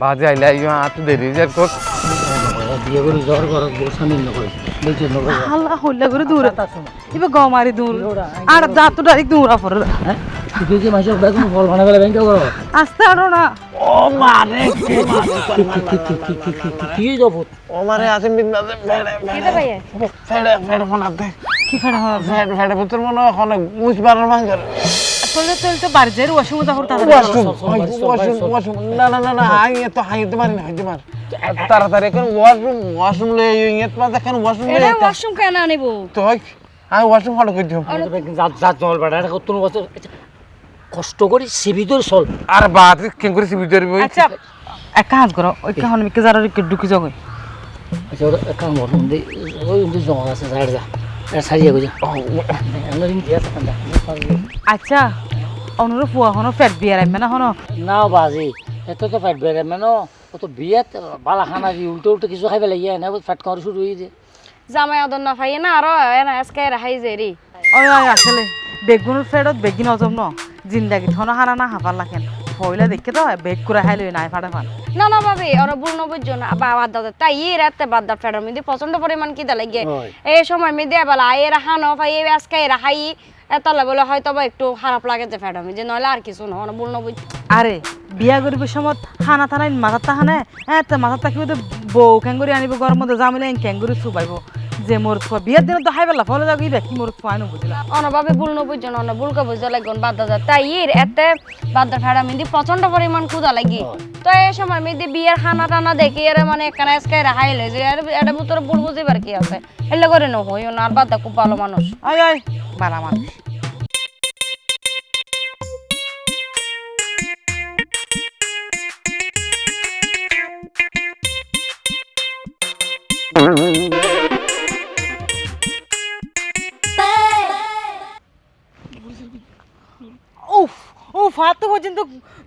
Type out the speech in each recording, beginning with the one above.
বাজে আইলে আত দেরি যে কর বিয়ে করে জ্বর ঘর গোসামি নকরে বলছে নকরে আল্লাহ হল্লা করে দূর ইবে গমারি দূর আর জাত তো ডাইরেক্ট দূর আফর হ্যাঁ তুই যে মাসে বেগুন ফল বানা গেলে ব্যাংকে করো আস্তে আরো না ও মারে কি যাব ও মারে আছে বিন্দাতে ফেড়ে ফেড়ে ফোনাতে কি ফেড়া হয় ফেড়ে ফেড়ে ভিতর মনে এখন মুছবার ভাঙার চলে চলে তো বাড়ি যাই ওয়াশরুম যাবো ওয়াশরুম না না না না হাইতে পারি না হাইতে পার তাড়াতাড়ি এখন ওয়াশরুম লয়ে ইয়েত মা দেখেন ওয়াশরুম এটা ওয়াশরুম কেন আনিব তো আমি ওয়াশরুম ফলো করে দিও জাত জল বাড়া এটা কত বছর কষ্ট করে সিবিদর সল আর বাদ কেন করে সিবি ধরবি আচ্ছা এক কাজ করো ওই কাহন মিকে যারা ঢুকি যাও আচ্ছা ওরা কাম করুন ওই জমা আছে সাইড যা সারিয়ে গো যা আমরা দিন দিয়া থাকেন দা আচ্ছা অনুর ফুয়া হনো ফেট বিয়ার আইবে না হনো না বাজি এত তো ফ্যাট বেড়ে মানে ও তো বিয়েত বালা খানা দি উল্টো উল্টো কিছু খাইবে লাগিয়ে না ফ্যাট খাওয়ার শুরু হয়ে যায় জামাই আদর না ফাইয়ে না আর এনা আজকে রাহাই জেরি ওই ওই আসলে বেগুনের ফেরত বেগিন অজম ন জিন্দাগি থনো হারা না হাফার লাগেন পয়লা দেখে তো বেগ করে হাইলো নাই ফাটা ফান না না ভাবি ওরা বুঝ বুঝছো না বাদ দাদা তাই এই রাতে বাদ দা ফেডার মধ্যে প্রচন্ড পরিমাণ কি দা লাগে এই সময় মধ্যে বলা এরা হানো ফাই আজকে রাহাই এতলা বলে হয়তো বা একটু খারাপ লাগে যে ফেডার মধ্যে নইলে আর কিছু না বুঝ বুঝ আরে বিয়া করিব সময় হানা থানাই মাথার তাহানে হ্যাঁ তো মাথার তাকিব তো বউ ক্যাঙ্গুরি আনিব গরম মধ্যে জামিলে ক্যাঙ্গুরি চুবাইব যে মোর বিয়ের দিনে তো হাই বেলা ফলে যাও ইবে কি মোর ফাইন বুঝলা অনভাবে বুঝ বুঝছো না বুলকে বুঝতে লাগুন বাদ দাদা তাই এর এতে বাদ দা ফেডার মধ্যে প্রচন্ড পরিমাণ ক্ষুধা লাগি তো এই সময় মধ্যে বিয়ের খানা টানা দেখি এর মানে এখানে আজকে রাহাই লে যে এটা ভিতরে বুল বুঝিবার কি আছে এলে করে ন হইও না আর বাদ দা খুব ভালো মানুষ আয় আয় বালা মানুষ উফ উফ হাত তো পর্যন্ত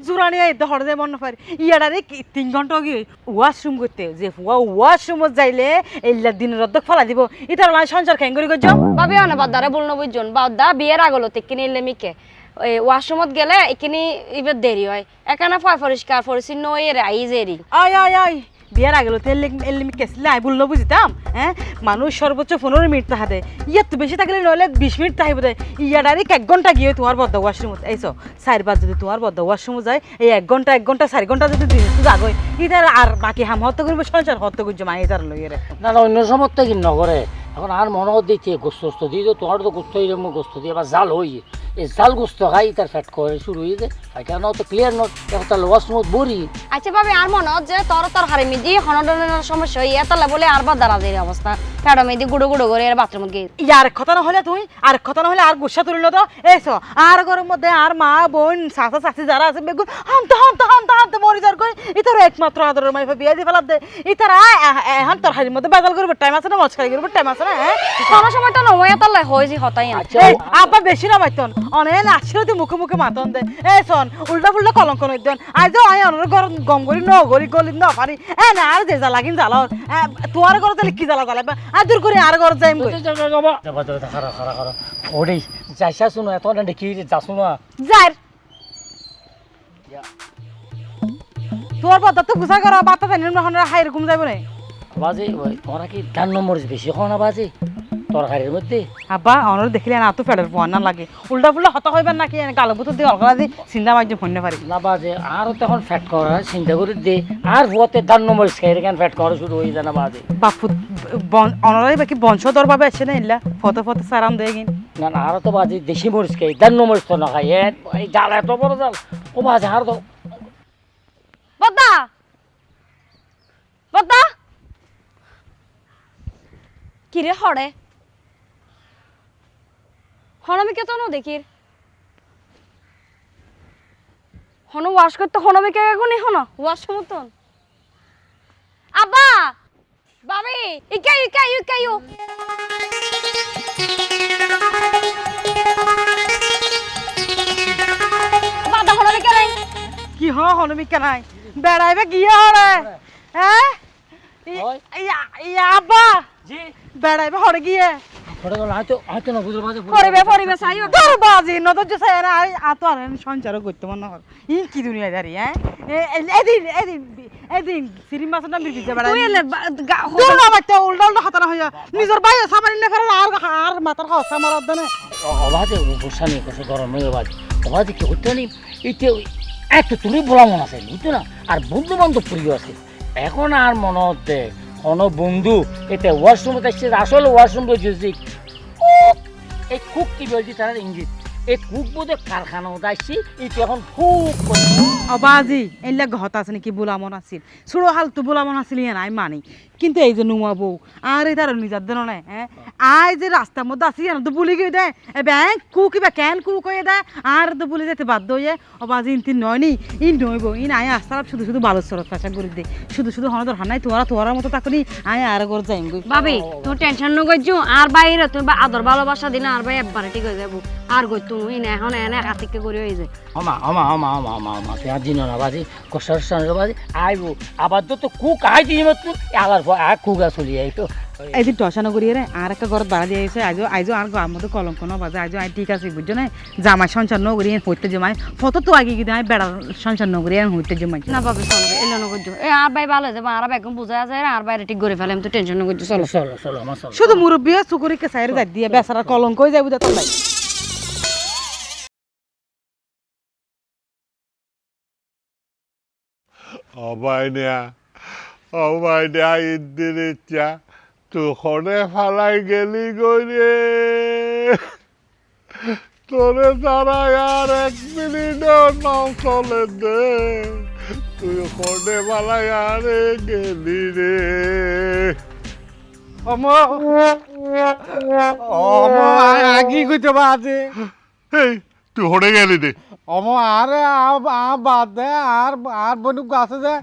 জোরানি আইতে হড় যায় মনে পারে ইয়াডারে 3 ঘন্টা গিয়ে ওয়াশরুম করতে যে ওয়াশরুমত যাইলে এইলা দিনের অর্ধেক ফেলা দিব ইতার লাই সংসার খাই করি গজ ভাবি অনে বাদারে বলনো বুঝজন বাদা বিয়ের আগলতে কিনে এলে মিকে ওই ওয়াশরুমত গেলে এখানে ইবে দেরি হয় এখানে পরিষ্কার পরিচ্ছন্ন হয়ে আই জেরি আয় আয় আয় বিয়ার আগে এলিমি কেসলে আই বললো বুঝিতাম হ্যাঁ মানুষ সর্বোচ্চ 15 মিনিট তাহাতে ইয়ার তো বেশি থাকলে নইলে 20 মিনিট তাহিব দেয় ইয়া ডাইরেক্ট 1 ঘন্টা গিয়ে তোমার বদ্ধ ওয়াশরুমত এইছো 4-5 যদি তোমার বদ্ধ ওয়াশরুমত যায় এই 1 ঘন্টা 4 ঘন্টা যদি দিন তো যাগই ইতার আর বাকি হাম হত করব সংসার হত করজ মাই ইতার লইরে না না অন্য সময় তো কি নগরে এখন আর মনে দিতে গোস্ত দিয়ে তোমার তো গোস্ত হইলে গোস্ত দিয়ে আবার জাল হই এই জাল গোস্ত খাই তার ফ্যাট করে শুরু হয়ে যায় এটা না তো ক্লিয়ার নট একটা ওয়াশরুমত বরি আচ্ছা ভাবি আর মনে যে তোর হারে মিদি হনডনের সমস্যা হই এতলা বলে আর বাদ দাঁড়াদের অবস্থা ফেডা মেদি গুড়ো গুড়ো করে এর বাথরুমত গিয়ে ইয়ার কথা না হলে তুই আর কথা না হলে আর গুসা তুলিল তো এইছো আর ঘরের মধ্যে আর মা বোন চাচা চাচি যারা আছে বেগুন হামতে মরি যার কই ইতার একমাত্র আদরের মাই বিয়া দি ফেলা দে ইতার এখন তোর হাড়ির মধ্যে বাজাল করবে টাইম আছে না মচকারি করবে টাইম আছে না হ্যাঁ কোন সময় তো নয় এতলা হইছি হতাই আছে আব্বা বেশি না মাইতন অনেক আসছিল তুই মুখে মুখে মাতন দে এই শোন উল্টা ফুল্টা কলঙ্ক নই দেন আজ আই অনর ঘর গম করি ন গরি গলি ন পারি না আর যে জ্বালা কিন জ্বালা তোমার ঘরে তাহলে কি জ্বালা জ্বালাবে আর দূর করে আর ঘর যাইম কই খারা ওডি যাইসা শুনো এত না দেখি যা শুনো যার তোর পথ তো গুছা করা বাতা জানি না হন হাইর ঘুম যাইব না বাজে তোরা কি ধান নম্বর বেশি খাওয়া বাজে তরকারির মধ্যে আব্বা অনর দেখিলে না তো ফেডার ফোন না লাগে উল্টা ফুল্টা হতা হইবেন নাকি গালো বুতো দিয়ে অলগলা দি চিন্তা মাইজে ফোন না পারি না বাজে আর তখন ফ্যাট করা চিন্তা করে দে আর ভুয়াতে ধান নম্বর খাই কেন ফ্যাট করা শুরু হয়ে যায় না বাজে বাপু অনরাই বাকি বংশধর ভাবে আছে না ইল্লা ফটো ফটো সারাম দেয় কিন না না আর তো বাজে দেশি মরিচ খাই ধান নম্বর তো না খাই এই জাল এত বড় জাল ও বাজে আর তো বাদা বাদা কি রে হড়ে হনমিকে তো নো দেখির হন ওয়াশ করতে হনমিকে এগুনি হন ওয়াশ মতন আব্বা বাবি ইকাইও বাদা হনমিকে নাই কি হনমিকা নাই বেড়াইবে গিয়ে হরে হ্যাঁ আব্বা জি বেড়াইবে হরে গিয়ে ফটো গেল হয়তো না বুঝলো বাজে পরিবে চাইও তোর বাজি নদর যে সারা আই আতো আর সঞ্চার করতে মন না ই কি দুনিয়া দাঁড়ি হ্যাঁ এদিন সিরিম মাছ না বিরবি যাবা তুই এলে তোর না বাচ্চা উল্টা উল্টা হাতারা হইয়া নিজের ভাই সামারি না ফেরা আর মাথার খাওয়া মারার দনে অবাধে বসা নিয়ে কষ্ট গরম হয়ে বাজে অবাধে কি করতে নি এইটা এত তুমি বলা মন আছে বুঝছো না আর বন্ধু বান্ধব প্রিয় আছে এখন আর মনে হচ্ছে কোনো বন্ধু এতে ওয়াশরুমে দেখছে আসলে ওয়াশরুম বলছি এই কুক কি বলছি তারা ইংলিশ এই কুক বোধহয় কারখানা আসছি এইটা এখন খুব অবাজি এলা ঘত আছে নাকি বোলা মন আছিল ছোড়ো হাল তো বোলা মন আছিল নাই মানি কিন্তু এই যে নুমা বউ আর এই তার নিজের দেন না হ্যাঁ আই যে রাস্তার মধ্যে আসি তো বলি গিয়ে দেয় ব্যাংক কু কিবা ক্যান কু কয়ে দেয় আর তো বলে যেতে বাধ্য হয়ে অবাজি ইনতি নয়নি ই নইব ই নাই আস্তার শুধু শুধু ভালো সরত পাশা করে দে শুধু হনদর হানাই তোরা মতো তাকনি আই আর ঘর যাইম গই ভাবি তুই টেনশন ন গইছো আর বাইরে তুই আদর ভালোবাসা দিনা আর ভাই একবারে ঠিক হয়ে যাবো আর গই তুমি না এখন এনে কাতিকে করে হয়ে যায় আমা পেঁয়াজ দিন না বাজি কষার বাজি আইবো আবার তো কুক আই দিই মাত্র আলার আর কুক চলি আইতো এই দিন টসানো করি রে আর একটা ঘর বাড়া দিয়ে এসে আইজো আর ঘর মধ্যে কলঙ্ক ন বাজে আইজো আই ঠিক আছে বুঝছো না জামাই সংসার ন করি হইতে জমাই ফটো তো আগে গিয়ে আমি বেড়া সংসার ন করি হইতে জমাই না ভাবি চলো এলো ন গইছো এ আর ভাই ভালো যাবে আর বেগম বুঝা যায় আর বাইরে ঠিক করে ফেলে আমি তো টেনশন ন গইছো চলো আমার চলো শুধু মুরব্বী সুকুরিকে সাইরে যাই দিয়ে বেচারা কলঙ্ক হয়ে যাবে তো নাই অবাইনিয়া ইন্দির ইচ্ছা তুখনে ফালাই গেলি গই রে তোরে তারা আর 1 মিনিটও নাও চলে দে তুই খনে ফালাই আরে গেলি রে আগি কইতে বাজে এই তুই হনে গেলি রে আরে বাদ দে আর বনু গাছে দে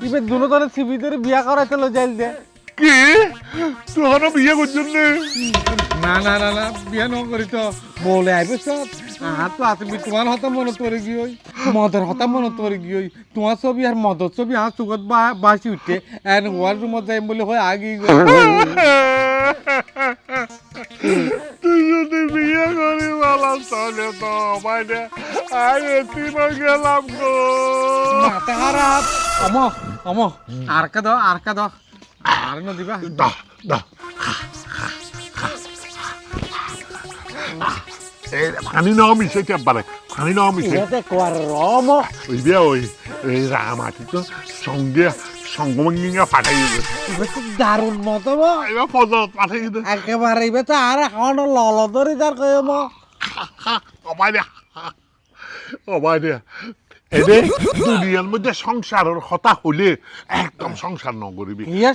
ইবে দুনো তনে সিবি ধরে বিয়া করাইতে লো যাইল দে কি তুই হনে বিয়ে করছিস না বিয়া ন করি তো বলে আইবে সব আর তো আছে তোমার হতা মনে তোরে গিয়ে মদের হতা মনে তোরে গিয়ে তোমার ছবি আর মদর ছবি আর চুকত বাসি উঠে এন ওয়ার রুমত যাই বলে হয় আগে তুই যদি বিয়ে করি বলা চলে তো বাইরে আগে তিন গেলাম গো মাথা খারাপ আর কা দাও আর ন দিবা দাও পানি নাও মিশাইতে পারে পানি নাও মিশাই ওই বিয়া ওই রামাটি তো সঙ্গমঙ্গিঙ্গা পাঠাই দেবে দারুণ মতো এবার ফজল পাঠাই দে একেবারে এবার তো আর এখন লল ধরে তার কয়ে অবাই দিয়া এদে দুনিয়ার মধ্যে সংসারের কথা হলে একদম সংসার নগরিবি ইয়ে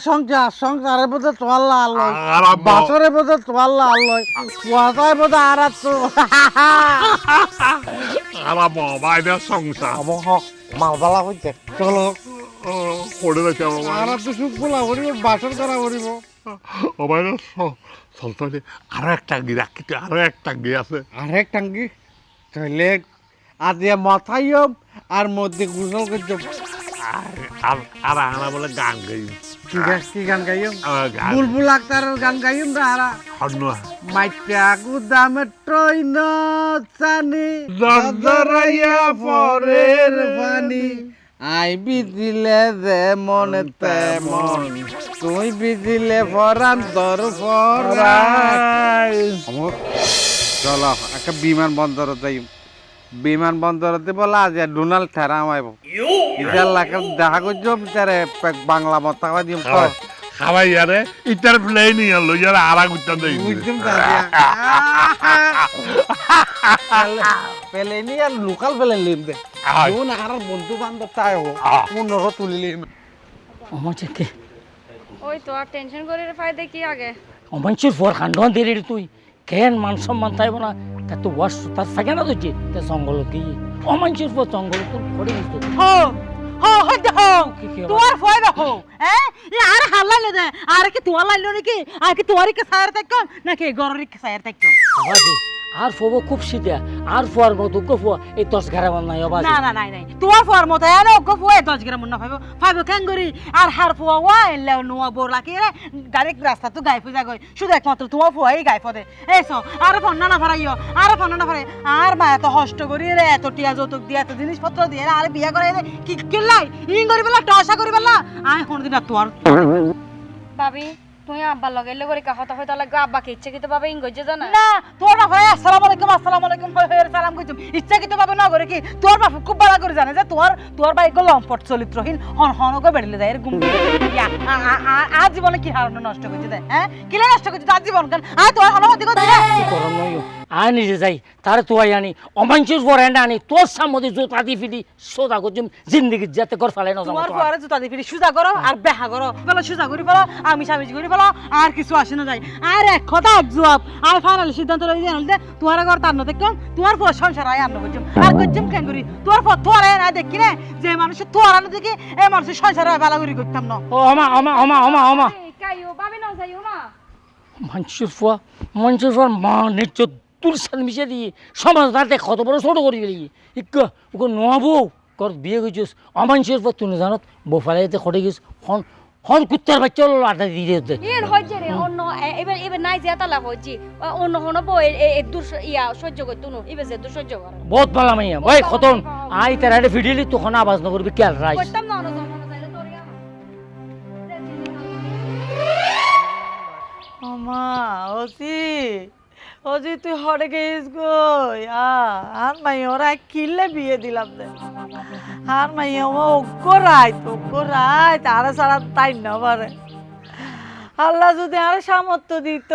সংসারের মধ্যে তোয়াল লাল আর বাসরের মধ্যে তোয়াল লাল কুয়াশার মধ্যে আর তো আর অবাই দিয়া সংসার মালবালা হইছে চলো করে রেখে আর তো সুখ বলা করিব বাসর করা করিব অবাই চলতে আরো একটা গি রাখিতে আরো একটা গি আছে আরেক টাঙ্গি তাহলে আজ মাথাইম আর মধ্যে গুজল করতে আর আনা বলে গান গাই কি গান গাইম বুলবুল আক্তারের গান গাইম রা আরা হন্নুয়া মাইটা গুদামে ট্রইন চানি দরদরাইয়া পরের পানি আই বিদিলে যে মনে তেমন তুই বিদিলে ফরান তোর ফরাই চলো একটা বিমান বন্দরত যাই বিমান বন্দরতে বলা আজ ডোনাল্ড ঠেরাম আইব ইটার লাগে দেখা করছো বিচারে বাংলা মতা দিম খাবাই ইয়ারে ইটার প্লেন ইয়ার লই ইয়ার আরা গুতান দেই বুঝছুম পেলেনি আর লোকাল পেলেন লিম দে কোন আর বন্ধু বান্ধব তাই হো কোন রো তুলিলিম আমার চেকে ওই তো আর টেনশন করে ফায়দা কি আগে অমাঞ্চুর ফর খান্ডন দিয়ে রে তুই কেন মান সম্মান তাইব না তা তো ওয়াশ তার থাকে না তুই তে জঙ্গল গিয়ে অমাঞ্চুর ফর জঙ্গল তোর পড়ে গেছে তোমার ভয় দেখো হ্যাঁ আর হাল্লা দে আর কি তোমার লাইলো নাকি আর কি তোমারই কে সায়ার থাকো নাকি গররি কে সায়ার থাকো বাবাজি আর ফুয়া খুব শীতে আর ফুয়ার মতো ফুয়া এই 10 গ্রাম নাই বাজি না না নাই নাই তোমার ফুয়ার মতো এনে ওকে ফুয়া 10 গ্রাম না পাইবো পাইবো কেন করি আর হার ফুয়া ওয়া এলে নোয়া বোর লাকি রে গাড়ি রাস্তা তো গাই ফুজা গই শুধু একমাত্র তোমার ফুয়া এই গাই পদে এসো আর ফন্না না ফারাইও আর ফন্না না ফারাই আর মা এত কষ্ট করি রে এত টিয়া যৌতুক দিয়ে এত জিনিসপত্র দিয়ে আর বিয়া করে কি কিল্লাই ইন করি বেলা টসা করি বেলা আই কোনদিন আর তোমার ভাবি তুই আব্বার লগে এলে করে কথা হইতা লাগবে আব্বাকে ইচ্ছে কিতে পাবে ইংরেজি জানা না তোর না ভাই আসসালামু আলাইকুম সালাম কইছম ইচ্ছা কি তো ভাবে না করে কি তোর বাপ খুব ভালো করে জানে যে তোর ভাই গো লম্পট চরিত্রহীন হনহনকে বেড়লে যায় এরকম আজ জীবনে কি হারানো নষ্ট করছে দেয় হ্যাঁ কি নষ্ট করছে আজ জীবন কেন আয় তোর অনুমতি কর করম নয় আয় নিজে যাই তারে তো আনি অমাঞ্চুর পর এন্ড আনি তোর সামনে জোতা দি ফিডি সোজা করছম জিন্দেগি যেতে কর ফেলাই না তোমার পরে জুতা দি ফিরি সুজা করো আর বেহা করো বলো সুজা করি বলো আমি স্বামী করি বলো আর কিছু আসে না যায় আর এক কথা এক জবাব আর ফাইনাল সিদ্ধান্ত লই জানাল দে তোমার ঘর তার নতে কম তোমার পর সংসার আয় আন্ন করছম আর করছম কেন করি তোর পর তোর না দেখি না যে মানুষ তোর আনো দেখি এই মানুষের সংসার হয় ভালো করি করতাম না ও আমা কাইও ভাবি না যাইও না মঞ্চুর ফুয়া মা নিচ্ছ তুর সাথে মিশে দিয়ে সমাজ তাতে কত বড় ছোট করে গেলি ইক ওকে নোয়াবো কর বিয়ে গেছিস অমাঞ্চের পর তুই জানত বউ ফেলাইতে খটে গেছিস হন কুত্তার বাচ্চা হলো আটা দিয়ে দিতে এর হইছে রে অন্য এবার নাই যে তালা হইছি অন্য হন বই এ দূর ইয়া সহ্য করতে নো এবার যে দূর সহ্য করে বহুত ভালো মাইয়া ভাই খতন আই তার আড়ে ভিডিলি তখন আওয়াজ না করবি কেল রাইস করতাম না অন্য যাইলে তোর মা ওজি তুই হরে গেছিস গই আর মাই ওরা কিল্লে বিয়ে দিলাম দে আর মাই ওগো রায় তারা সারা তাই না পারে আল্লাহ যদি আর সামর্থ্য দিত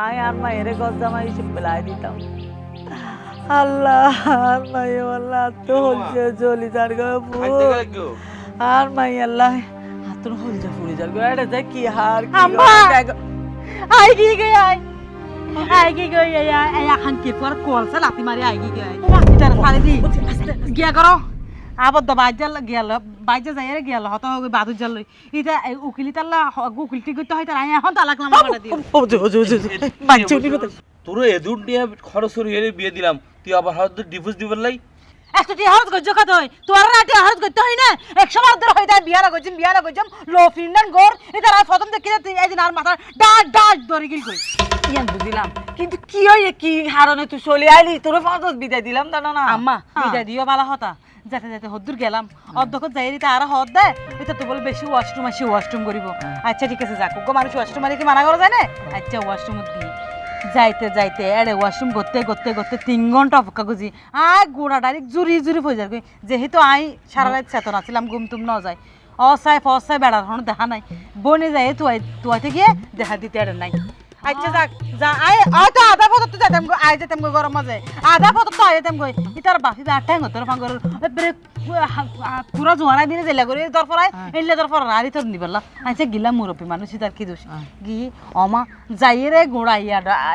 আয় আর মায়ের গজ্জামা হিসেবে বেলায় দিতাম আল্লাহ আর মাই আল্লাহ তো হলছে চলি যার গো আর মাই আল্লাহ হাতুন হলছে ফুরি যার গো এটা যে কি হার আই কি গে আই কি গে আই এখন কি পর কলসা লাতি মারি আই কি গে ইতার সারি দি গিয়া করো আবদ্ধ বাইজা যাই রে গিয়াল হত হবে বাদু জাল ইতা উকিলি তাল্লা উকিলটি করতে হয় তার আই এখন তালাক নামা দি বাচ্চা উঠি কথা তোর এদুর দিয়ে খরচ হয়ে বিয়ে দিলাম তুই আবার হয়তো ডিভোর্স দিবার লাই একটু হরত গজ্জ কত হয় তোর রাতে হরত করতে হয় না 100 বার ধরে হয় তাই বিয়ারা গজ্জম লো ফিনল্যান্ড গোর এটা আর প্রথম দেখি তুই এই দিন আর মাথা ডাট ধরে গিল কই ইয়ান বুঝিলাম কিন্তু কি হয় কি হারনে তুই চলে আইলি তোর ফাদত বিদায় দিলাম জানো না আম্মা বিদায় দিও ভালো কথা যেতে হদ্দুর গেলাম অধ্যক্ষ যাই রিতা আর হদ দে এটা তো বল বেশি ওয়াশরুম করিব আচ্ছা ঠিক আছে যাক গো মানুষ ওয়াশরুম মারি কি মানা করা যায় না আচ্ছা ওয়াশরুম দি যাইতে এড়ে ওয়াশরুম করতে 3 ঘন্টা অপেক্ষা করছি আয় গোড়া ডাইরেক্ট জুরি হয়ে যাবে যেহেতু আই সারা রাত চেতনা ছিলাম ঘুমতুম ন যায় অসায় ফসায় বেড়ার হন দেখা নাই বনে যায় তুয়াইতে গিয়ে দেখা দিতে এড়ে নাই আচ্ছা যাক যা আয় তো আধা ফটো তো যেতাম গো গরম মাঝে আধা ফটো তো যেতাম গই ইতার বাসি দা ঠ্যাং হতর ফাঙ্গর এবারে পুরা জোয়ানা দিনে জেলা করে দরফর আই এলে দরফর আরি তোর নিবলা আচ্ছা গিলা মুরব্বী মানুষ তার কি দোষ গি অমা যাইরে গোড়া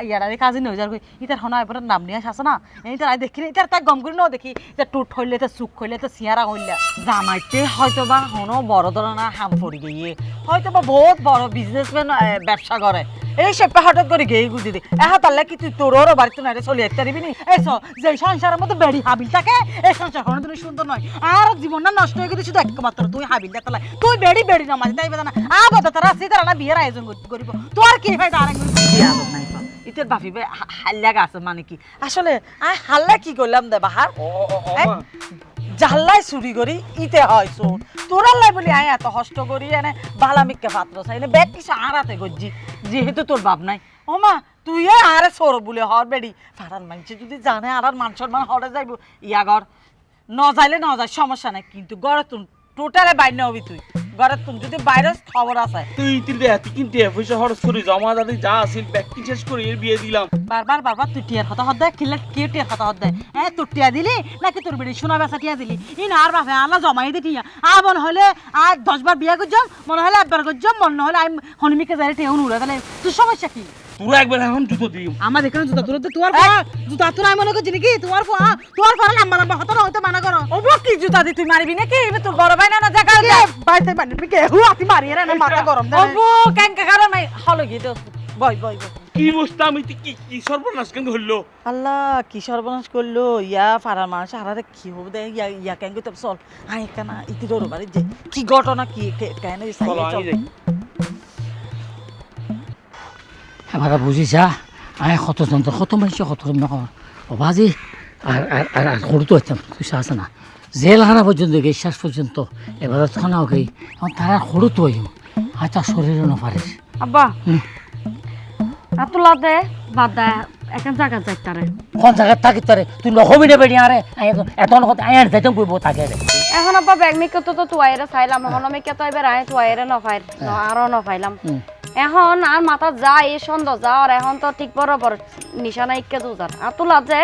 ইয়াডারে কাজে নই যার কই ইতার হনা এবার নাম নিয়ে আসে না এই তার দেখি ইতার তার গম করে ন দেখি যে টুট হইলে তো সুখ হইলে তো সিয়ারা হইলা জামাইতে হয়তো বা হনো বড় ধরনের হাম পড়ি গিয়ে হয়তো বা বহুত বড় বিজনেসম্যান ব্যবসা করে এই সব হঠাৎ করে গিয়ে গুদি দে তাহলে কি তুই তোরও বাড়িতে না চলে যেতে পারবি নি এসো যে সংসারের মধ্যে বেড়ি হাবিল থাকে এই সংসার কোনো দিন সুন্দর নয় আর জীবনটা নষ্ট হয়ে গেছে শুধু একমাত্র তুই হাবিল তাহলে তুই বেড়ি না মাঝে তাইবে না আবার তারা সিতারা না বিয়ের আয়োজন করিব তোর কি ফায়দা আর নাই ইতের বাফিবে হাল্লা গাছ মানে কি আসলে হাল্লা কি করলাম দে বাহার জাল্লাই চুরি করি ইতে হয় চোর তোরাল্লাই বলি আয় এত কষ্ট করি এনে বালামিককে পাত্র চাই না ব্যাগ কিছু আড়াতে গজ্জি যেহেতু তোর বাপ নাই ও মা তুই আরে চোর বলে হর বেড়ি ফারার মানুষে যদি জানে আর মান সম্মান হরে যাইব ইয়াগর ন যাইলে ন যায় সমস্যা নাই কিন্তু গড়ে তুই টোটালে বাইর না হবি তুই ঘরে তুমি যদি বাইরে খবর আছে তুই কিন্তু পয়সা খরচ করি জমা দাদি যা আছিল ব্যক্তি শেষ করে বিয়ে দিলাম বারবার তুই টিয়ার কথা হদ দেয় কিলে কে টিয়ার কথা হদ দেয় তোর টিয়া দিলি নাকি তোর বেড়ি সোনা বেচা টিয়া দিলি ইন আর বাপে আল্লাহ জমাই দি টিয়া মনে হলে আর 10 বার বিয়া করছম মনে হলে একবার করছম মনে হলে আমি হনুমিকে যাই টিয়া উড়ে তাহলে তোর সমস্যা কি তোরা একবার এখন জুতো দিই আমার এখানে জুতা তোর তোমার জুতা তোর আমি মনে করছি নাকি তোমার লম্বা হতো না হইতে মানা করো ও কি জুতা দি তুই মারিবি নাকি তোর বড় ভাই না জায়গা বাইতে পারবি কে হুয়া তুই মারিয়ে রে না মাথা গরম দে ও কেন কারণ নাই হলো কি তো বয় বয় বয়। কি বসতা আমি কি কি সর্বনাশ কেন হইলো আল্লাহ কি সর্বনাশ করলো ইয়া পাড়ার মানুষ হারারে কি হবে দে ইয়া কেন করতে চল আয় কেন ইতি ডোর বাড়ি যে কি ঘটনা কি কেন চলো আমি যাই এবার বুঝিছা আয় কত যন্ত্র কত মানুষ কত নকর ও বাজি আর আর আর আর সৰুটো হইতাম তুই আছে না জেল হারা পর্যন্ত গেই শেষ পর্যন্ত এবার থানাও গেই তারা সৰুটো হইম আর তার শরীরে নপারিস আব্বা আতুলা দে বাদ দে এখন জায়গা যাইতারে কোন জায়গায় থাকি তারে তুই নকবি না বেড়ি আরে এত নকত আয়ার যাইতাম কইব তাকে রে এখন আব্বা ব্যাগ মিকে তো তুয়াইরে চাইলাম এখন আমি কে তো এবার আয় তুয়াইরে নফাইর আরো নফাইলাম এখন আর মাথা যায় এই সন্দেহ যা আর এখন তো ঠিক বরাবর নিশানা ইকে দুজার আতুলা যে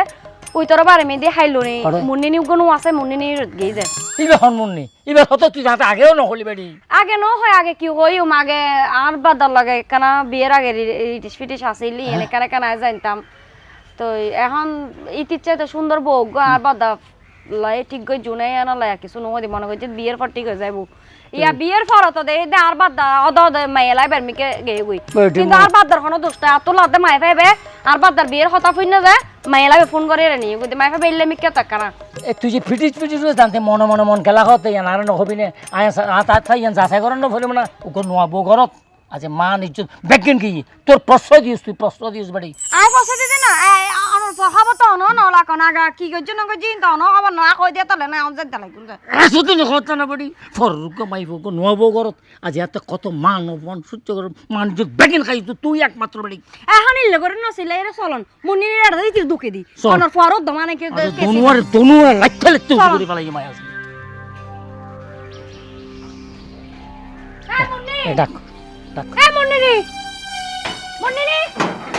ওই তোর বারে মেদি খাইলো নি মুন্নিনি কোনো আছে মুন্নিনি গেই যায় ইবে হনমুন্নি ইবে হত তুই যাতে আগেও নহলি বেড়ি আগে ন হয় আগে কি হইও মাগে আর বাদার লাগে কানা বিয়ের আগে ইটিস ফিটিস আসিলি এনে কানে কানে জানতাম তো এখন ইতির চাইতে সুন্দর বউ আর বাদা লাই ঠিক গই জুনাই আনা লাই কিছু নহদি মনে করছে বিয়ের পর ঠিক হয়ে যাইব ইয়া বিয়ের পর তো দে আর বাদা অদ মাইয়া লাই বেরমিকে গেই গই কিন্তু আর বাদার কোনো দোষটা তো লাদে মাই ভাইবে আর বাদার বিয়ের কথা ফুইন না যায় মাইয়া লাই ফোন করে নি কই মাই ভাইবে ইল্লে মিকে তাকানা এ তুই যে ফিটিস ফিটিস জানতে মনে মনে মন খেলা হতে ইয়ান আর নহবি নে আয় তাই ইয়ান যাচাই করেন না ফলে না ওকে নোয়াবো ঘরত আজ মা নিজ বেগেন কি তোর প্রশ্রয় দিস তুই প্রশ্রয় দিস বাড়ি আই পয়সা দিদি না হব তো ন লাগান আগা কি করছো না করছি তো ন হব না কই দিয়া তাহলে না আমি যেতে লাগুন আসতে কথা না বাড়ি ফরুক মাইব নোয়াবো ঘরত আজ এত কত মান অপমান সহ্য কর মান নিজ বেগেন খাই তুই একমাত্র বাড়ি এখন ইল্লে করে নছিলে এরা চলন মুন্নির এটা দিতি দুকে দি কোনর ফরত দমানে কে তনুয়ার লাইতে লাইতে করে ফেলাই মাই আছে ডাক ডাক মুন্নিরি মুন্নিরি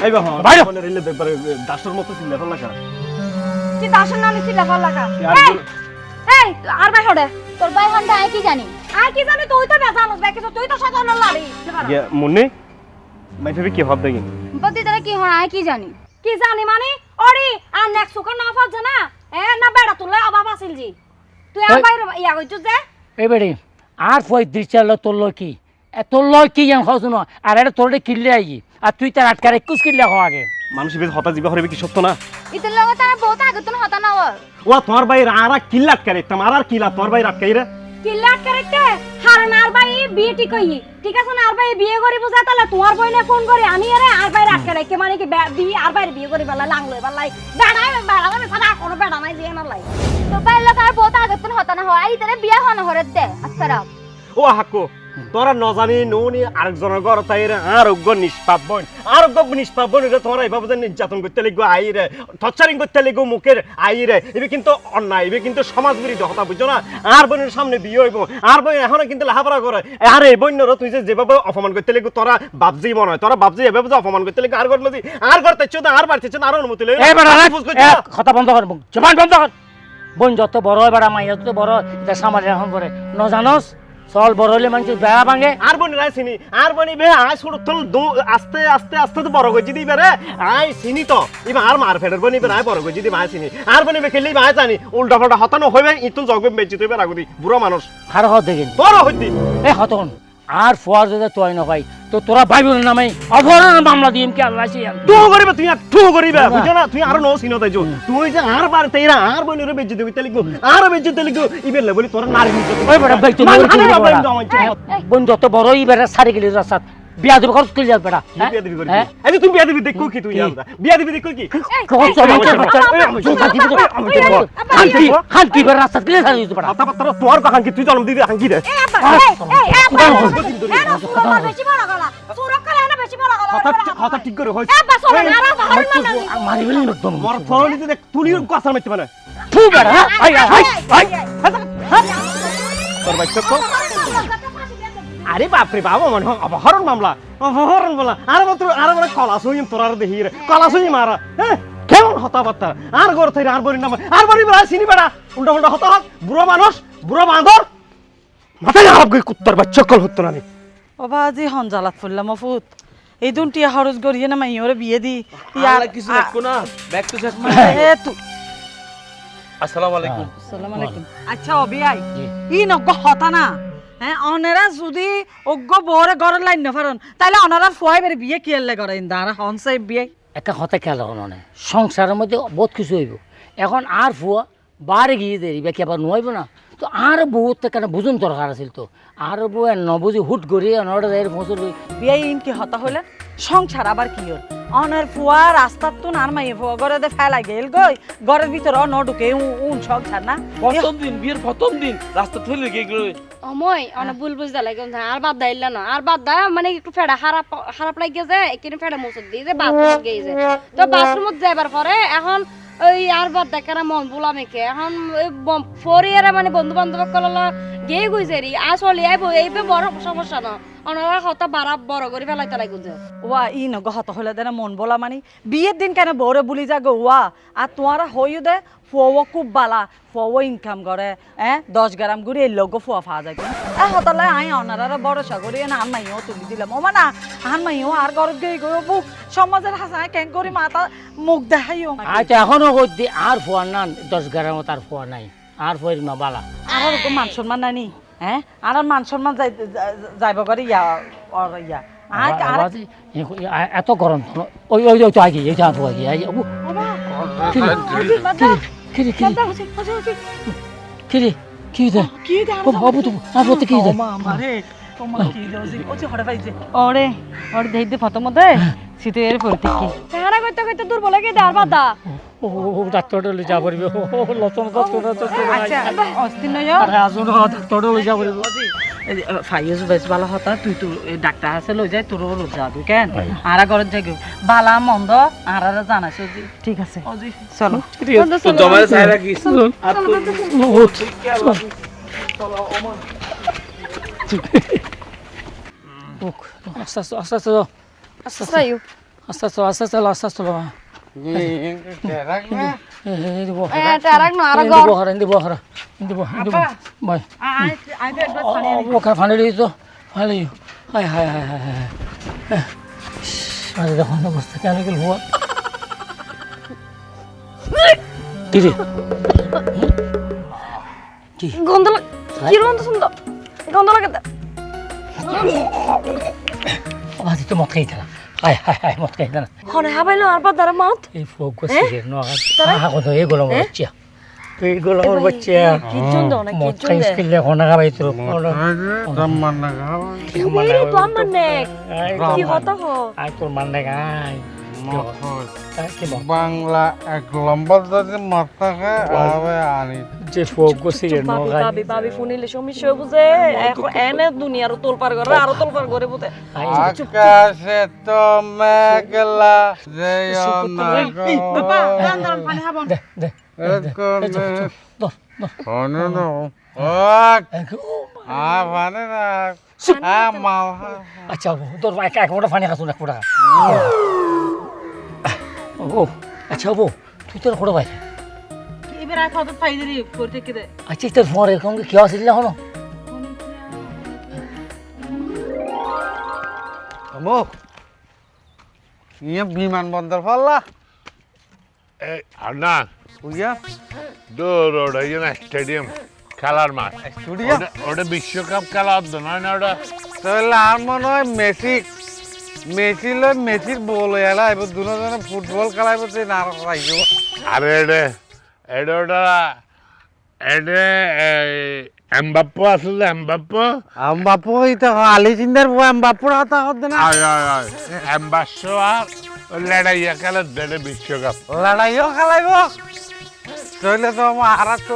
এই বাবা বাইরে মানে রেলে ব্যাপারে দাসর মতো চিল্লা ফেলা লাগা কি দাসন নাম ছিল ভাল লাগা এই আর ভাই হড়ে তোর ভাই হন্ডা আই কি জানি তুই তো বেজানো দেখি তুই তো সাধারণ লাড়ি ইয়া মুন্নি মাই ফেবে কি ভাব দেখি বদি তারা কি হড় আই কি জানি মানে ওরি আর নেক্সট সুকা না ফাজ না এ না বেড়া তুলে অভাব আছিল জি তুই আর বাইরে ইয়া কইছ যে এই বেড়ি আর ফই দৃশ্যাল তোর লয় কি তোর লয় কি জান খাওছ না আর এটা তোর কিনলে আই আর তুই তার আটকারে 21 কিনলে খাওয়া আগে মানুষ বেশ হতা জিবা হরিবে কি সত্য না ইতর লগা তারা বহুত আগে তুন হতা না ওর ও তোমার ভাই আরা কিল্লাত করে তোমার আর কিলা তোমার ভাই আটকাই রে কিল্লাট করতে হারন আর ভাই বিয়ে ঠিক হই ঠিক আছে না আর ভাই বিয়ে করি বুঝা তাহলে তোমার বইনে ফোন করে আমি আরে আর ভাই রাখ করে কে মানে কি বিয়ে আর ভাই বিয়ে করি বলা লাংলো বলাই বেড়া সাদা কোনো বেড়া নাই দিয়ে না লাই তো ভাই লগা আর বহুত আগে তুন হতা না হয় আই তারে বিয়ে হন হরে দে আচ্ছা ও হাকো তোরা নজানি নুনি আরেকজনের ঘর তাইরে আরোগ্য নিষ্পাপ বোন আরোগ্য নিষ্পাপ বোন এটা তোরা এইভাবে যে নির্যাতন করতে লিখবো আইরে টর্চারিং করতে লিখবো মুখের আইরে এবে কিন্তু অন্যায় এবে কিন্তু সমাজ বিরোধী হতা বুঝছো না আর বোনের সামনে বিয়ে হইব আর বোন এখনো কিন্তু লেখাপড়া করে আর এই বন্যর তুই যেভাবে অপমান করতে লিখবো তোরা বাপজি মনে হয় তোরা বাপজি এভাবে যে অপমান করতে লিখবো আর ঘর মধ্যে আর ঘর তেছ আর বাড়তে আর অনুমতি লই কথা বন্ধ কর জবান বন্ধ কর বোন যত বড় হয় বেড়া মাইয়া যত বড় এটা সামাজিক এখন করে ন জানোস চল বড় হলে মানুষ বেড়া ভাঙে আর বনি রাই চিনি আর বনি বে আই ছোট তো আস্তে আস্তে আস্তে তো বড় গজি দিবে রে আই চিনি তো ইবা আর মার ফেডার বনি বে আই বড় গজি দিবে আই চিনি আর বনি বে খেলি আই জানি উল্টা পাল্টা হতানো হইবে ইতুন জগবে বেচি তুই রাগুদি বুড়ো মানুষ আর হত দেখেন বড় হইতি এ হতন আর ফুয়ার যদি তুই না ভাই তো তোরা ভাই বোনের নামে অপহরণের মামলা দিম কি আল্লাহ সে টু করিবে তুই আর টু করিবে বুঝছ না তুই আর নো চিনো তাইছো তুই যে আর বার তেরা আর বনিরে বেচি দিবি তেলিগো আর বেচি তেলিগো ইবে লে বলি তোর নারী নিজ ওই বড় ভাই তুমি বোন যত বড়ই বেড়া সারি গেলি রাস্তাত বিয়া দেব খরচ করে যাবে বেড়া বিয়া দিবি করি এই তুই বিয়া দিবি দেখো কি তুই বিয়া দিবি দেখো কি কত চমৎকার বাচ্চা হান্তি বেড়া রাস্তাত গেলে সারি দিতে পারা কথা পত্র তোর কাহান কি তুই জন্ম দিবি হাঙ্কি রে কথা ঠিক করে হইছে মারি বলি একদম মোর ফোন দিতে তুই কথা মারতে মানে ফু বেড়া আই আই আই তোর বাচ্চা তো আরে বাপ রে বাবা মনে হয় অপহরণ মামলা অপহরণ বলা আর বলে কলাস হইম তোরার দেখি রে কলাস হইম আর হ্যাঁ কেমন হতা বার্তা আর গর থাই আর বলি নাম আর বলি বেড়া চিনি বেড়া উল্টা উল্টা হতা হক বুড়ো মানুষ বুড়ো বাঁদর মাথায় হারাপ গই কুত্তার বাচ্চা কল হতো না ও বাজি হন জ্বালাত ফুললাম ফুত এই দুন টিয়া খরচ করিয়ে না মাই ওরে বিয়ে দি কিছু দেখো না ব্যাগ তো শেষ এ তু আসসালামু আলাইকুম আসসালামু আলাইকুম আচ্ছা অবি আই ই নক হতা না হ্যাঁ অনেরা যদি অজ্ঞ বরে ঘরের লাইন না পারেন তাহলে অনারা ফুয়াই বেড়ে বিয়ে কি এলে করেন দাঁড়া হনসাই বিয়ে একটা কথা খেয়াল রাখুন মানে সংসারের মধ্যে বহুত কিছু হইব এখন আর ফুয়া বারে গিয়ে দেরি বা কি আবার নোয়াইব না তো আর বহুত কেন বুঝুন দরকার আছিল তো আর বউ নবুঝি হুট করিয়ে নটা এর ফসল বিয়ে ইন কি হতা হলে সংসার আবার কি ওর অনের ফুয়া রাস্তার তো আর মাইয়ে ফুয়া ঘরে দে ফেলা গেল গই ঘরের ভিতরে ন ঢুকে উন সংসার না প্রথম দিন বিয়ের প্রথম দিন রাস্তা ঠেলে গেল অময় অনেক ভুল বুঝতে লাগে আর বাদ দাইল না আর বাদ দা মানে একটু ফেড়া খারাপ লাগে যে এখানে ফেড়া মুসুর দিয়ে যে বাথরুম গিয়ে তো বাথরুমত যাবার পরে এখন ওই আর বাদ দেখার মন বলা মেখে এখন ফরিয়ারা মানে বন্ধু বান্ধব কলা গিয়ে গুইছে রি আসলে এইবে বড় সমস্যা না ওনারা হতা বাড়া বড় করে ফেলাইতে লাগুছে ওয়া ই নগ হত হলে দেনা মন বলা মানে বিয়ের দিন কেন বউরে বলি যা গো ওয়া আর তোমারা হইও দে ফুয়া খুব বালা ফুয়া ইনকাম করে 10 গ্রাম গুড়ি এই লোক ফুয়া ফা যায় হতলে আই অনারা বড় সাগরি না আন মাইও তুলি দিলাম ও মানে আন মাইও আর ঘর গই গো বুক সমাজের হাসা কেন করি মাথা মুখ দেখাইও আচ্ছা এখনো কই আর ফুয়া না 10 গ্রামও তার ফুয়া নাই আর ফুয়ের মা বালা আর মান সম্মান নানি আর মান সম্মান যাইব করে ইয়া আর ইয়া এত গরম ওই ওই তো আগে এই তো আগে এই কিরে কিরে কি দে কি দে বাবু তো বাবু তো কি দে মারে তোমার কি দে ও যে হড়ে পাইছে ওরে ওর দেই দে ফটো মধ্যে সিতে এর পড়তে কি চেহারা কইতে কইতে দূর লাগে দে আর বাদ দা ও ডাক্তার লই যা পড়বে ও লচন কত আচ্ছা অস্তিন নয় আরে আজুন ডাক্তার লই যা পড়বে ফাইজ বেশ ভালো হতা তুই তো ডাক্তার আছে লই যাই তোর রোজ যাবি কেন আর ঘরে যাই বালা মন্দ আর জানাস ঠিক আছে চলো তো জমারে চাই রাখিস আর আস্তে আস্তে আস্তে টারাক না আর ঘর ফানি তো funny high high high high high আরে দেখুন অবস্থা কেন গেল হওয়া কিরে কি গন্ধ কি গন্ধ সুন্দর গন্ধ লাগে আজ তো মত খাইতে না হাই হাই হাই মত খাইতে না হনে হাবাইলো আর বাদ দার মাউত এই ফোকাস এর নো আগা তো এগুলো বাচ্চা এইগুলো আমার বাচ্চা কি জন্য না কি জন্য খাইস কিলে হনা খাবাই তো সম্মান না খাও এই তো আমার নেক কি হতা হো আই তোর মান না গাই বাংলা এক লম্বা যদি মাথা খায় আবে আনি যে ফোকাস এর নো গাই বাবি ফোনিলে সমস্যা বুঝে এখন এনে দুনিয়ার তোলপার করে আর তোলপার করে বুঝে আকাশে তো মেঘলা যেও না বাবা দান পানি খাবন দে দে কোন হনে না মানে না মা আচ্ছা তোর এক এক ফোঁটা পানি খাসুন এক ফোঁটা ও আচ্ছা বউ তুই তোর ফোঁটা ভাই এবার আর কত পাই দিলি করতে কি দে আচ্ছা তোর ফোন এরকম কি আসছিল না হলো আমো ইয়ে বিমানবন্দর ফল্লা আর না উইয়া দৌড় ওটা না স্টেডিয়াম খেলার মাঠ স্টুডিও ওটা বিশ্বকাপ খেলা হতো নয় না ওটা তাহলে আর মনে হয় মেসির বল এলা এবার দুজনে ফুটবল খেলাইব সে না রাখব আরে এটা ওটা এটা এমবাপ্পো আসলে বাপু এটা আলি চিন্তার বাপুর হাতা হতে না এমবাপ্পো আর লড়াইয়া খেলা দেড়ে বিশ্বকাপ লড়াইও খেলাইব তাহলে তো আর তো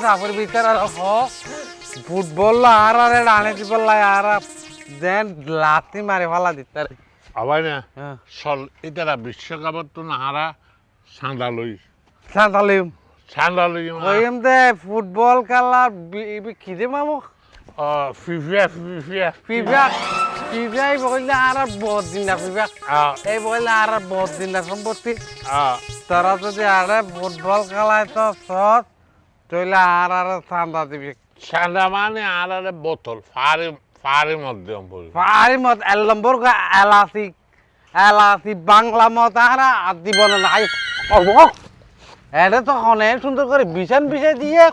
সাপের ভিতরে ফুটবল আর রানে দিবল আর দেন লাতি মারি ফেলা দিতে আবার না সল এটা বিশ্বকাপত তো না হারা সাঁদালই ওইম দে ফুটবল খেলার খিদে মামু ফিফা বললে আর বহুত দিন না ফিফা এই বললে আর বহুত দিন না সম্পত্তি তারা যদি আর ফুটবল খেলায় তো সৎ তাহলে আর ঠান্ডা দিবি সাদা মানে আর বোতল ফারি মধ্যে ফারি মত নম্বর এলাচি বাংলা মত আর দিব না এটা তো অনেক সুন্দর করে বিছান বিছাই দিয়ে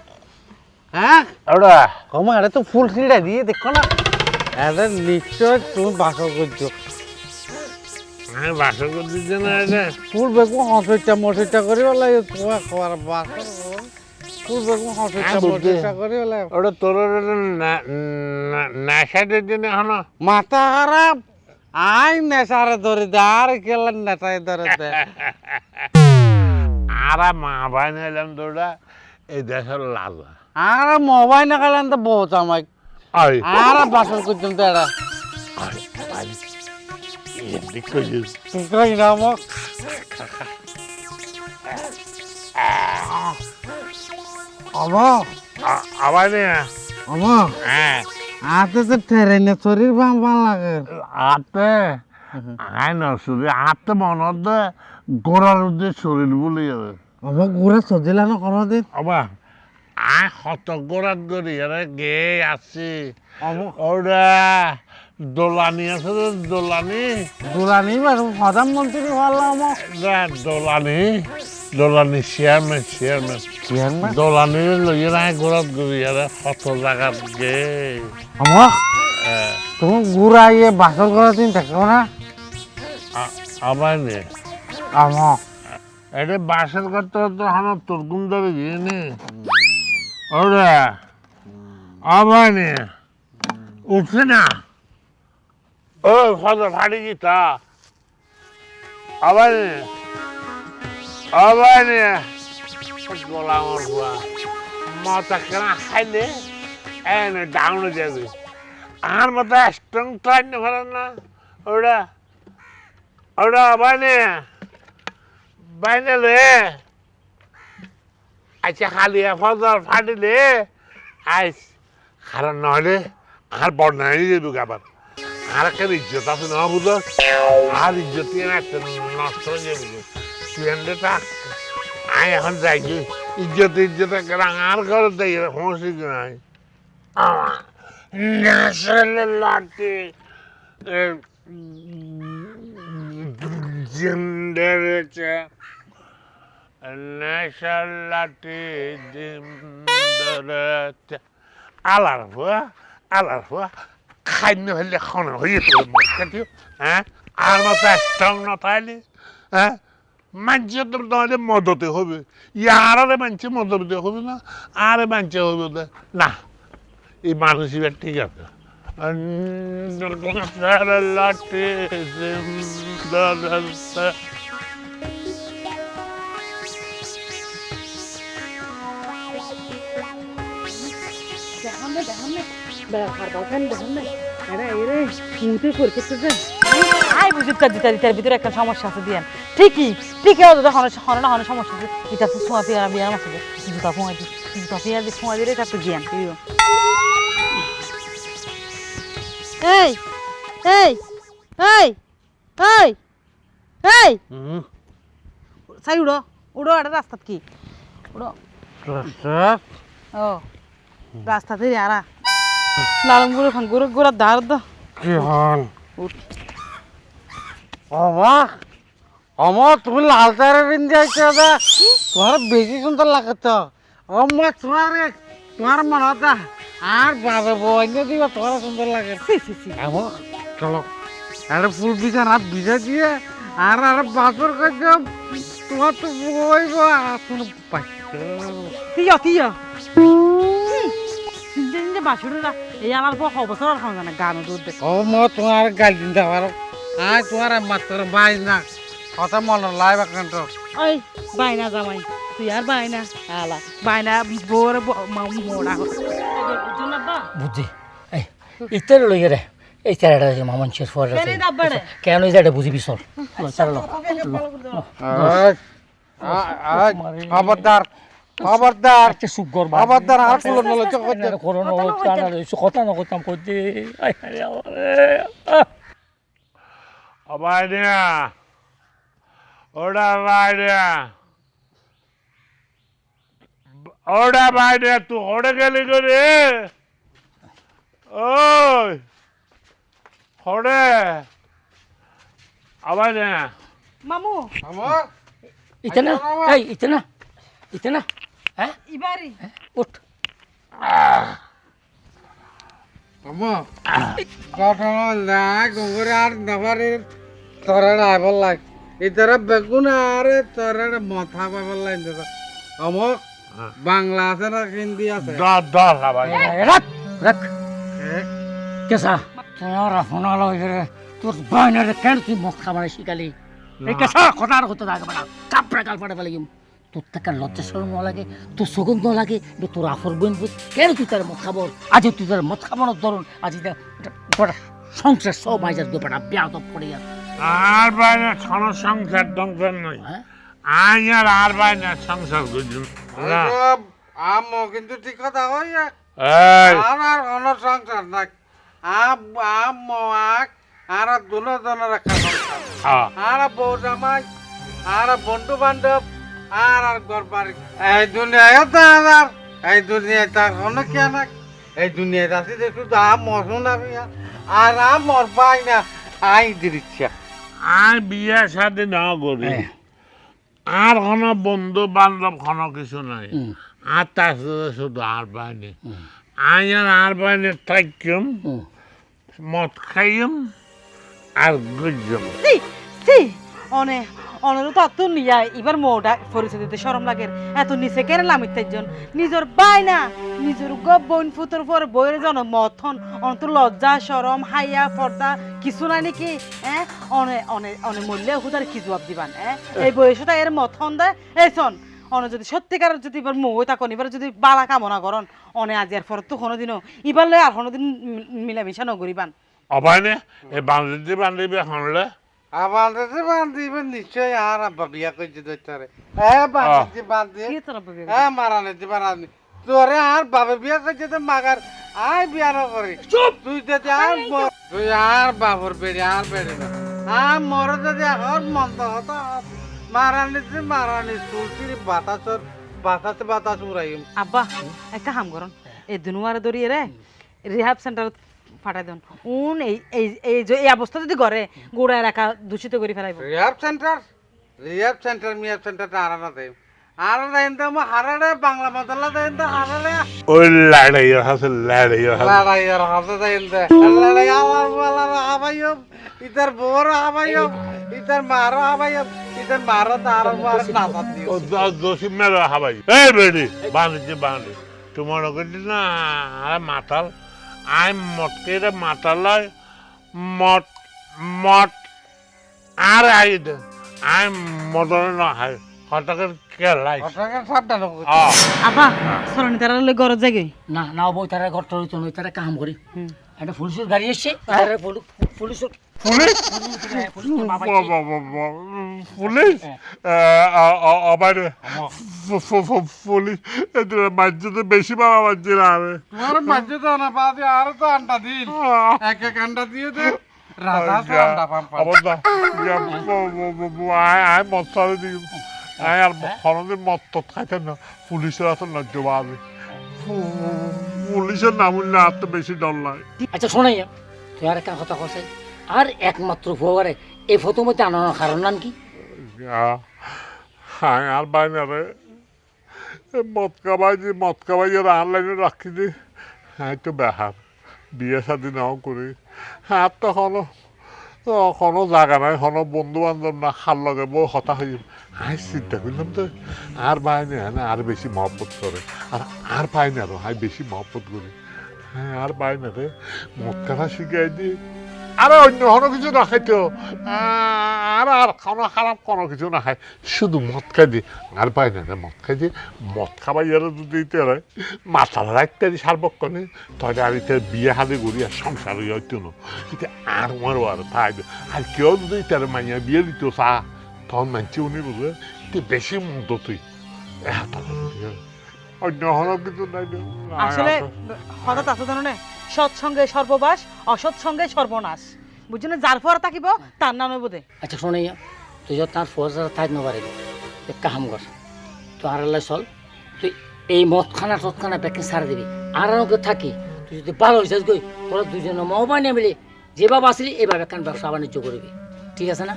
হ্যাঁ ওটা কমা এটা তো ফুল ছিঁড়া দিয়ে দেখো না এটা নিশ্চয় তুমি বাসর করছো আমি বাসর করে দিচ্ছি না এটা ফুল বেগুন হসইটা মসইটা করি বলে তোমার খাবার বাসর ফুল বেগুন হসইটা মসইটা করি বলে ওটা তোর নেশাদের জন্য এখনো মাথা খারাপ আই নেশারে ধরে দে আর কেলেন নেশায় ধরে দে আর মা ভাই নিলাম তোরা এই দেশের লাল আর মোবাইল না গেলেন তো বহুত আমায় আই আর বাসর করতাম তো এটা তুই কই না মোক আমা আবার নিয়ে আমা হ্যাঁ আতে তো ট্রেনে শরীর বাম বাম লাগে আতে আয় না শুধু আতে মনত গোড়ার উদ্দেশ্য শরীর বলে যাবে আমা ঘুরে সজিলা না কোনো দিন আবা আয় হত গোড়াত গড়ি আরে গে আসছি আমা ওরা দোলানি আছে রে, দোলানি দুরানি বারো প্রধানমন্ত্রী ভালো আমা দোলানি দোলানি চেয়ারম্যান চেয়ারম্যান দোলানি লইয়ে নাই গোড়াত গড়ি আরে হত জায়গাত গে আমা তুমি ঘুরা ইয়ে বাসর করার দিন থাকো না আবার নে আমা এটা বাসের করতে হতো আমার তোর গুম ধরে গিয়ে নে ওরা আবার নে উঠছে না ও ফটো ফাটি গিতা আবার নে গলা আমার হুয়া মাথা কেনা খাইলে এনে ডাউনে যাবে আর মাথা স্ট্রং ট্রাই না পারেন না ওরা ওরা বাইনে লে আচ্ছা খালি ফজর ফাটিলে আইস কারণ নহলে আর বর্ণাই যাবো আবার আর একটা ইজ্জত আছে না বুঝ আর ইজ্জত একটা নষ্ট হয়ে যাবে তুই থাক আই এখন যাই ইজ্জত আর ঘরে যাই সমস্যা নাই লাঠি জিন্দারেছে নেশার লাঠি জিন্দারেছে আলার হুয়া খাইন্য হইলে খন হয়ে তোর মত কাটিও হ্যাঁ আর মতো স্ট্রং না তাইলে হ্যাঁ মানুষের তো তাহলে মদতে হবে ইয়ারে মানুষে মদতে হবে না আরে মানুষে হবে না এই মানুষ এবার ঠিক আছে লাঠি জিন্দারেছে আই বুঝুক দিতার ভিতরে একটা সমস্যা আছে দিয়ান ঠিকই হতো হন না হন সমস্যা আছে এটা তো ছোঁয়া পিয়ার বিয়ার মাছ জুতা ফোঁয়া দি জুতা পিয়ার দিয়ে ছোঁয়া দিলে এটা তো জ্ঞান এই এই এই এই এই সাই উড়ো উড়ো এটা রাস্তা কি উড়ো ও রাস্তা থেকে আরা লালম গুঁড়ো খান গুঁড়ো গুঁড়া ধার দা কি হল আমা আমা তুমি লাল চারে পিন্ধে আইছো দা তোমার বেশি সুন্দর লাগে তো আমা তোমার মনে হতা আর বাবা বইনে দিবা তোমার সুন্দর লাগে আমা চলো আরে ফুল বিছা রাত বিছা দিয়ে আর বাসর করছো তোমার তো বইব আসুন তিয় বাসুরা এই আমার পর অবসর খাওয়া জানা গান দুধ ও মো তোমার গাল দিন পারো আই তোমার মাত্র বাই না কথা মনে লাই বাকান্ত ওই বাইনা জামাই তুই আর বাইনা আলা বাইনা বোর মোড়া বুঝছি এই ইত্যার লইয়ে রে এই চারাটা মামনশের ফর কেন এই জায়গাটা বুঝিবি চল চালা খবরদার খবরদার আচ্ছা সুগর খবরদার আর ফুল নলে করোনা কথা না করতাম করতে বাইরে ওটা বাইরে তুই ওটা গেলি করে ওই হরে আবার মামু আমার ইতনা এই ইতনা হ্যাঁ ইবারি উঠ আমো ঘটনা না গঙ্গরে আর নাবারের তোরা আইবার লাগ ইতারা বেগুন আরে তোরা মাথা পাইবার লাগ আমো বাংলা আছে না হিন্দি আছে দর হাবাই রাখ রাখ কেসা তোর ফোন আলো তোর বাইনের কেন তুই মদ খাবার শিখালি এই কেসা কথার হতে থাকবে না কাপড়ে কাল পাঠাবে লাগিম তোর থেকে লজ্জা শরম ন লাগে তোর সুগন্ধ লাগে তোর আফর বোন কেন তুই তার মদ খাবর আজ তুই তার মদ খাবানোর ধরুন আজ গোটা সংসার সব আইজার গোটা ব্যাধ পড়ে যাবে আর বাইনা কোনো সংসার টংসার নয় আর বাইনা সংসার গুজুন আমো কিন্তু ঠিক কথা হয় এই আর অন্য সংসার না আমো আর দুনো জনের একটা সংসার আর বউ জামাই আর বন্ধু বান্ধব আর ঘর বাড়ি এই দুনিয়ায় তো আর এই দুনিয়ায় তার কোনো কে না এই দুনিয়ায় আছে যে শুধু আম মশুন আমি আর আম মর পাই না আই দিচ্ছা আর বিয়ে শাদী না করি আর কোনো বন্ধু বান্ধব কোনো কিছু নাই আর তার সাথে শুধু আর বাইনে আর বাইনে থাকম মদ খাইম আর গুজম অনে অনেরও তো এত নিয়া এবার মোটা পরিচয় দিতে শরম লাগে এত নিচে কেন লামিত জন নিজের বাই না নিজের বোন ফুতর পর বইয়ের জন মথন অন্ত লজ্জা শরম হাইয়া পর্দা কিছু নাই নাকি হ্যাঁ অনে অনে অনে মূল্যে হুদার কি জবাব দিবান হ্যাঁ এই বয়সে তাই এর মথন দেয় এই শোন অনে যদি সত্যিকার যদি এবার মই থাকুন এবার যদি বালা কামনা করেন অনে আজ এর পর তো কোনোদিনও এবার লয় আর কোনোদিন মিলামিশা নগরিবান অবাইনে এই বান্ধবী হনলে আমাদের বান্ধিবেন নিশ্চয় আর আব্বা বিয়া করছে দৈতারে হ্যাঁ বান্ধি কি তোর বাবা হ্যাঁ মারানি মারানি তোরে আর বাবা বিয়া করছে তো মাগার আয় বিয়া না করে তুই যদি আর তুই আর বাবর বেড়ে আর বেড়ে না আর মরে যদি এখন মন্দ হতো মারানি চুলছিরি বাতাস উড়াই আব্বা একটা কাম করুন এই দুনুয়ারে দরিয়ে রে রিহাব সেন্টার ফাটাই দেন উন এই এই এই যে এই অবস্থা যদি করে গোড়া এলাকা দূষিত করে ফেলাইব রিহাব সেন্টার মিয়াব সেন্টারটা আরানা দেয় আরা দেন তো হারাড়ে বাংলা মদলা দেন তো হারাড়ে ওই লড়াইয়ের হাতে লড়াইয়ের হাতে দেন তো লড়াই আমার বলার হাবাইব ইতার বড় হাবাইব ইতার মারো হাবাইব ইতার মারো তার মার নাসাত দিও দোষী মেরে হাবাই এই বেডি বান্ধি তোমার ওকে না আর মাতাল আই মটকে মাতালয় মট আর আই আই মদন না হয় হঠাৎ কেলাই সাবধান আব্বা সরনি তারা লই ঘর জাগে না না বই তারা ঘরটা হইতো নই তারা কাম করি একটা পুলিশের গাড়ি এসছে পুলিশের পুলিশ আবার পুলিশ মাঝে বেশি বাবা মাঝে না আমি তোমার মাঝে তো না পাবে আর তো আন্ডা দিন এক আন্ডা দিয়ে দে রাজা তো আন্ডা পাম আই মশারি দিই আর কোনোদিন মদ টদ খাইতেন না পুলিশের আসল লজ্জ পাবে পুলিশের নাম উঠলে আর তো বেশি ডর লাগে আচ্ছা শোনাই তুই আর একটা কথা কসাই আর একমাত্র ফুয়ারে এই ফটো মধ্যে আনানোর কারণ নাম কি হ্যাঁ আর বাইনা রে মদ কাবাই অনলাইনে রাখি দি হ্যাঁ তো বেহার বিয়ে শাদি নাও করি হ্যাঁ তো কোনো জায়গা নাই কোনো বন্ধু বান্ধব না খার লগে বউ হতা হয়ে হাই চিন্তা করলাম তো আর বাইনে হ্যাঁ আর বেশি মহব্বত করে আর পাইনি আরো হাই বেশি মহব্বত করি হ্যাঁ আর বাইনে রে মদ কাটা শিখাই দিই আরে অন্য কোনো কিছু না খাইতো আর কোনো খারাপ কোনো কিছু না খাই শুধু মদ খাই দিই আর বাইনে রে মদ খাই দিই মদ খাবাই আর যদি ইতারে মাথার রাখতে দিই সার্বক্ষণে তাহলে আর ইতার বিয়ে হাতে করি আর সংসার হইতো না এটা আর আমারও আর থাকবে আর কেউ যদি ইতারে মাইয়া বিয়ে দিত চা তখন মানছি উনি বুঝবে তুই বেশি মন্দ তুই অন্য কোনো কিছু নাই আসলে হঠাৎ আছে জানো সৎসঙ্গে সর্ববাস অসৎসঙ্গে সর্বনাশ বুঝছো না যার ফর থাকিব তার নামে বোধে আচ্ছা শোনাইয়া তুই যত তার ফৌজা থাক নবারিবি এক কাম কর তুই আর চল তুই এই মদখানা টদখানা ব্যাকে সার দিবি আর ওকে থাকি তুই যদি ভালো হইছিস গই তোরা দুজনে মহবাই নিয়ে মিলে যেভাবে আসলি এইভাবে কেন ব্যবসা বাণিজ্য করবি ঠিক আছে না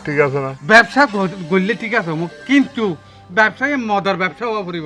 ঠিক আছে না ব্যবসা করলে ঠিক আছে কিন্তু ব্যবসায় মদার ব্যবসা হওয়া পড়িব